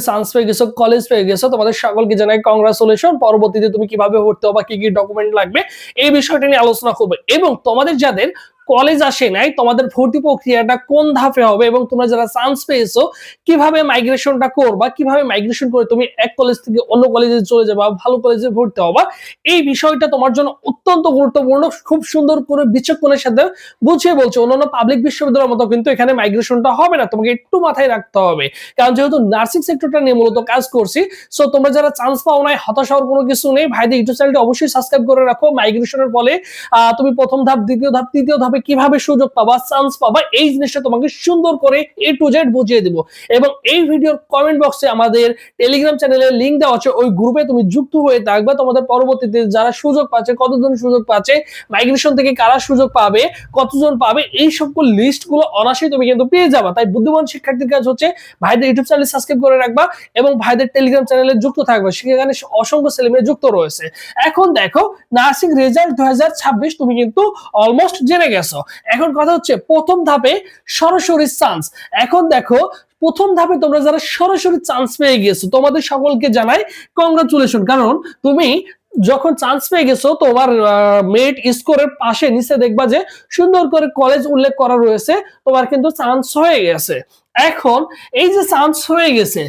Chance পেয়ে গেছো, college পেয়ে গেছো, তোমাদের সকলকে জানাই কংগ্রাচুলেশন। পরবর্তীতে তুমি কিভাবে ভর্তি হবা, কি কি ডকুমেন্ট লাগবে এই বিষয়টা নিয়ে আলোচনা করবে, এবং তোমাদের যাদের কলেজ আসে নাই তোমাদের ভর্তি প্রক্রিয়াটা কোন ধাপে হবে, এবং তোমরা যারা চান্স পেয়েছো কিভাবে মাইগ্রেশনটা করবা, কিভাবে মাইগ্রেশন করে তুমি এক কলেজ থেকে অন্য কলেজে চলে যাবা, ভালো কলেজে ভর্তি হবা, এই বিষয়টা তোমার জন্য অত্যন্ত গুরুত্বপূর্ণ। খুব সুন্দর করে বিচক্ষণের সাথে বুঝিয়ে বলছে। অন্যান্য পাবলিক বিশ্ববিদ্যালয়ের মতো কিন্তু এখানে মাইগ্রেশনটা হবে না, তোমাকে একটু মাথায় রাখতে হবে। কারণ যেহেতু নার্সিং সেক্টরটা নিয়ে মূলত কাজ করছি, সো তোমরা যারা চান্স পাও নাই হতাশ হওয়ার কোনো কিছু নেই। ভাইদের ইউটিউব চ্যানেলটি অবশ্যই সাবস্ক্রাইব করে রাখো। মাইগ্রেশনের ফলে তুমি প্রথম ধাপ, দ্বিতীয় ধাপ, তৃতীয় ধাপে কিভাবে সুযোগ পাবা, চান্স পাবা, এই জিনিসটা তোমাকে সুন্দর করে A to Z বুঝিয়ে দিব। এবং এই ভিডিওর কমেন্ট বক্সে আমাদের টেলিগ্রাম চ্যানেলের লিংক দেওয়া আছে, ওই গ্রুপে তুমি যুক্ত হয়ে থাকবে। তোমাদের পরবর্তীতে যারা সুযোগ পাচ্ছে, কতজন সুযোগ পাচ্ছে, মাইগ্রেশন থেকে কারা সুযোগ পাবে, কতজন পাবে, এই সকল লিস্টগুলো অনায়াসেই তুমি কিন্তু পেয়ে যাবা। তাই বুদ্ধিমান শিক্ষার্থীর কাজ হচ্ছে ভাইদের ইউটিউব চ্যানেল সাবস্ক্রাইব করে রাখবা এবং ভাইদের টেলিগ্রাম চ্যানেলে যুক্ত থাকবে, সেখানে অসংখ্য ছেলেমেয়ে যুক্ত রয়েছে। এখন দেখো নার্সিং রেজাল্ট 2026 তুমি কিন্তু অলমোস্ট জেনে গেছো। এখন কথা হচ্ছে প্রথম ধাপে সরাসরি চান্স। এখন দেখো প্রথম ধাপে তোমরা যারা সরাসরি চান্স পেয়ে গেছো তোমাদের সকলকে জানাই কংগ্রাচুলেশন। কারণ তুমি যখন চান্স পেয়ে গেছো তোমার মেরিট স্কোরের পাশে নিচে দেখবা যে সুন্দর করে কলেজ উল্লেখ করা রয়েছে, তোমার কিন্তু চান্স হয়ে গেছে। এখন এই যে চান্স হয়ে গেছে,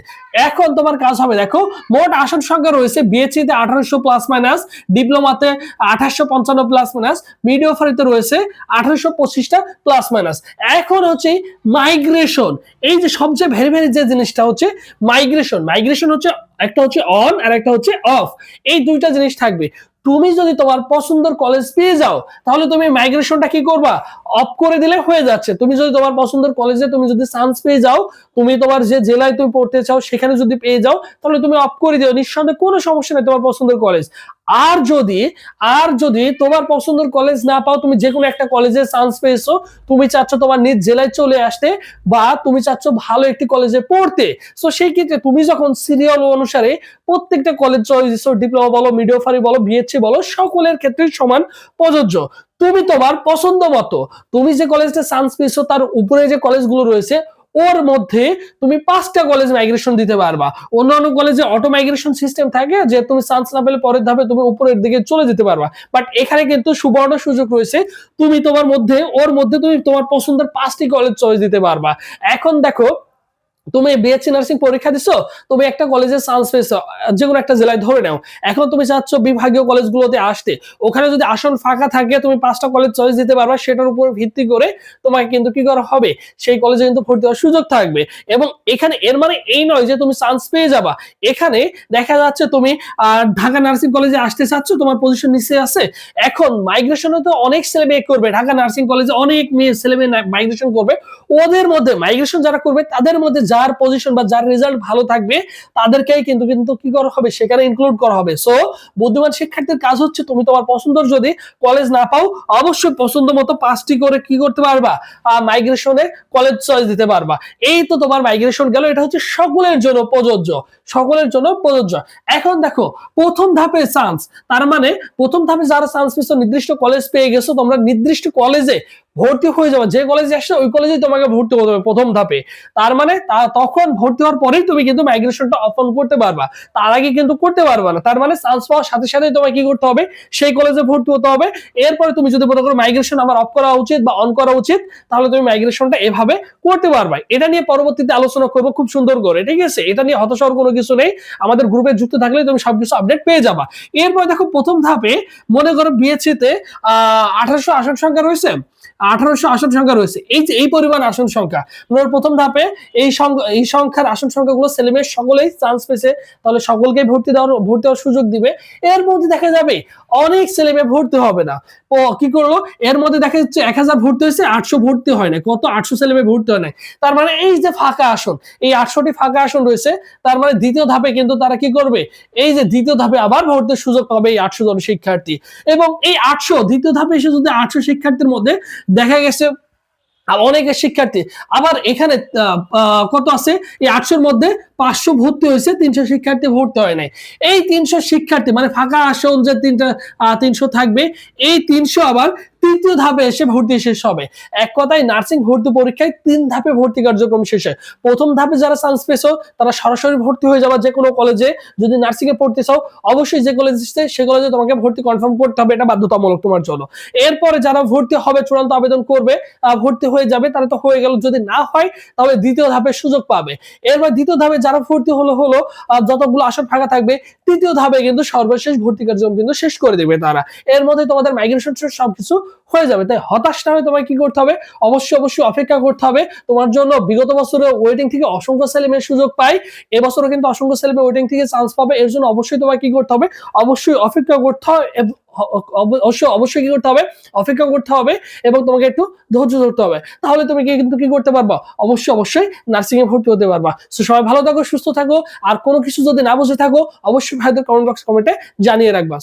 এখন তোমার কাজ হবে, দেখো মোট আসন সংখ্যা রয়েছে বিএসসি তে 1800 প্লাস মাইনাস, ডিপ্লোমাতে 2855 প্লাস মাইনাস, মিডিওফারিতে রয়েছে 1825টা প্লাস মাইনাস। এখন হচ্ছে মাইগ্রেশন, এই যে সবচেয়ে ভেরি ভেরি যে জিনিসটা হচ্ছে মাইগ্রেশন। মাইগ্রেশন হচ্ছে একটা হচ্ছে অন আর একটা হচ্ছে অফ, এই দুইটা জিনিস থাকবে। তুমি যদি তোমার পছন্দের কলেজ পেয়ে যাও তাহলে তুমি মাইগ্রেশনটা কি করবা, অফ করে দিলে হয়ে যাচ্ছে। তুমি যদি তোমার পছন্দের কলেজে তুমি যদি চান্স পেয়ে যাও, তুমি তোমার যে জেলায় তুমি পড়তে চাও সেখানে যদি পেয়ে যাও তাহলে তুমি অফ করে দিও, নিঃসন্দেহে কোনো সমস্যা নেই, তোমার পছন্দের কলেজ। আর যদি তোমার পছন্দের কলেজ না পাও, তুমি যে কোনো একটা কলেজে চান্স পেয়েছো, তুমি চাচ্ছ তোমার নিজ জেলায় চলে আসতে বা তুমি চাচ্ছ ভালো একটি কলেজে পড়তে, সো সেই ক্ষেত্রে তুমি যখন সিরিয়াল অনুসারে প্রত্যেকটা কলেজ চয়েস দিচ্ছ, ডিপ্লোমা বলো, মিডিওফারি বলো, বিএসসি বলো, সকলের ক্ষেত্রে সমান প্রযোজ্য। তুমি তোমার পছন্দ মতো তুমি যে কলেজটা চান্স পেয়েছো তার উপরে যে কলেজগুলো রয়েছে ওর মধ্যে তুমি 5টা কলেজ মাইগ্রেশন দিতে পারবা। অন্যান্য কলেজে অটো মাইগ্রেশন সিস্টেম থাকে যে তুমি চান্স না পেলে পরের ধাপে তুমি উপরের দিকে চলে যেতে পারবা, বাট এখানে কিন্তু সুবর্ণ সুযোগ রয়েছে, তুমি তোমার মধ্যে ওর মধ্যে তুমি তোমার পছন্দের 5টি কলেজ চয়েস দিতে পারবা। এখন দেখো তুমি বিএসসি নার্সিং পরীক্ষা দিছো, তুমি একটা কলেজে চান্স পেয়েছো, যে কোনো একটা জেলায় ধরে নাও, এখন তুমি চাচ্ছ বিভাগীয় কলেজগুলোতে আসতে, ওখানে যদি আসন ফাঁকা থাকে তুমি 5টা কলেজ চয়েস দিতে পারবা, সেটার উপর ভিত্তি করে তোমাকে কিন্তু কি করা হবে, সেই কলেজে কিন্তু ভর্তি হওয়ার সুযোগ থাকবে। এবং এখানে এর মানে এই নয় যে তুমি চান্স পেয়ে যাবা, এখানে দেখা যাচ্ছে তুমি ঢাকা নার্সিং কলেজে আসতে চাচ্ছ, তোমার পজিশন নিচে আছে, এখন মাইগ্রেশনে তো অনেক ছেলে মেয়ে করবে, ঢাকা নার্সিং কলেজে অনেক মেয়ে ছেলে মেয়ে মাইগ্রেশন করবে, ওদের মধ্যে মাইগ্রেশন যারা করবে তাদের মধ্যে যার পজিশন বা যার রেজাল্ট ভালো থাকবে তাদেরকেই কিন্তু কিন্তু কি করা হবে, সেখানে ইনক্লুড করা হবে। সো বুদ্ধিমান শিক্ষার্থীর কাজ হচ্ছে তুমি তোমার পছন্দের যদি কলেজ না পাও অবশ্যই পছন্দ মতো 5টি করে কি করতে পারবা, মাইগ্রেশনে কলেজ চয়েস দিতে পারবা। এই তো তোমার মাইগ্রেশন গেল, এটা হচ্ছে সকলের জন্য প্রযোজ্য, সকলের জন্য প্রযোজ্য। এখন দেখো প্রথম ধাপে চান্স, তার মানে প্রথম ধাপে যারা চান্স পেয়েছো নির্দিষ্ট কলেজ পেয়ে গেছো, তোমরা নির্দিষ্ট কলেজে ভর্তি হয়ে যাবে, যে কলেজে আসছো ওই কলেজেই তোমাকে ভর্তি হতে হবে প্রথম ধাপে। তার মানে তখন ভর্তি হওয়ার পরেই তুমি কিন্তু মাইগ্রেশনটা অপন করতে পারবা, তার আগে কিন্তু করতে পারবা না। তার মানে চান্স পাওয়ার সাথে সাথে তোমাকে কি করতে হবে, সেই কলেজে ভর্তি হতে হবে। এরপরে তুমি যদি মনে করো মাইগ্রেশন আমার অফ করা উচিত বা অন করা উচিত, তাহলে তুমি মাইগ্রেশনটা এভাবে করতে পারবা। এটা নিয়ে পরবর্তীতে আলোচনা করবো খুব সুন্দর করে, ঠিক আছে? এটা নিয়ে হতাশ হওয়ার কোনো কিছু নেই, আমাদের গ্রুপে যুক্ত থাকলে তুমি সবকিছু আপডেট পেয়ে যাবা। এরপরে দেখো প্রথম ধাপে মনে করো বিএসসি তে 1800 আসন সংখ্যা রয়েছে, 1800 আসন সংখ্যা রয়েছে, এই যে এই পরিমাণ আসন সংখ্যা, প্রথম ধাপে এই সংখ্যার আসন সংখ্যাগুলো ছেলেমেয়ে সকলেই চান্স পেয়েছে, তাহলে সকলকে ভর্তি হওয়ার সুযোগ দিবে। এর মধ্যে দেখা যাবে অনেক ছেলেমেয়ে ভর্তি হবে না, কি করলো, এর মধ্যে দেখা যাচ্ছে 1000 ভর্তি হয়েছে, 800 ভর্তি হয় না, কত 800 ছেলেমেয়ে ভর্তি হয় না। তার মানে এই যে ফাঁকা আসন, এই 800টি ফাঁকা আসন রয়েছে, তার মানে দ্বিতীয় ধাপে কিন্তু তারা কি করবে, এই যে দ্বিতীয় ধাপে আবার ভর্তির সুযোগ পাবে এই 800 জন শিক্ষার্থী। এবং এই 800 দ্বিতীয় ধাপে এসে যদি 800 শিক্ষার্থীর মধ্যে দেখা গেছে অনেকের শিক্ষার্থী আবার এখানে কত আছে, এই 800-র মধ্যে 500 ভর্তি হয়েছে, 300 শিক্ষার্থী ভর্তি হয় নাই। এই 300 শিক্ষার্থী মানে ফাঁকা আসন যে 300 থাকবে, এই 300 আবার তৃতীয় ধাপে এসে ভর্তি শেষ হবে। এক কথায় নার্সিং ভর্তি পরীক্ষায় 3 ধাপে ভর্তি কার্যক্রম শেষ হয়। প্রথম ধাপে যারা চান্স পেয়েছো তারা সরাসরি ভর্তি হয়ে যাবে যে কোনো কলেজে। যদি নার্সিং এ পড়তে চাও অবশ্যই যে কলেজ আছে সে কলেজে তোমাকে ভর্তি কনফার্ম করতে হবে, এটা বাধ্যতামূলক তোমার জন্য। এরপরে যারা ভর্তি হবে চূড়ান্ত আবেদন করবে, ভর্তি হয়ে যাবে, তারা তো হয়ে গেল। যদি না হয় তাহলে দ্বিতীয় ধাপে সুযোগ পাবে। এরপর দ্বিতীয় ধাপে যারা ভর্তি হলো যতগুলো আসন ফাঁকা থাকবে, তৃতীয় ধাপে কিন্তু সর্বশেষ ভর্তি কার্যক্রম কিন্তু শেষ করে দেবে তারা। এর মধ্যে তোমাদের মাইগ্রেশন সবকিছু হয়ে যাবে। তাই হতাশ না হয়ে তোমায় কি করতে হবে, অবশ্যই অপেক্ষা করতে হবে। তোমার জন্য বিগত বছরে ওয়েটিং থেকে অসংখ্য ছেলে মেয়ে সুযোগ পায়, এবছরও কিন্তু অসংখ্য ছেলে মেয়ে ওয়েটিং থেকে চান্স পাবে। এর জন্য অবশ্যই তোমায় কি করতে হবে, অবশ্যই অপেক্ষা করতে হবে, অবশ্যই কি করতে হবে, অপেক্ষা করতে হবে এবং তোমাকে একটু ধৈর্য ধরতে হবে। তাহলে তুমি কিন্তু কি করতে পারবা, অবশ্যই নার্সিং এ ভর্তি হতে পারবা। সো সবাই ভালো থাকো, সুস্থ থাকো। আর কোনো কিছু যদি না বুঝে থাকো অবশ্যই ভাইদের কমেন্ট বক্স কমেন্টে জানিয়ে রাখবা।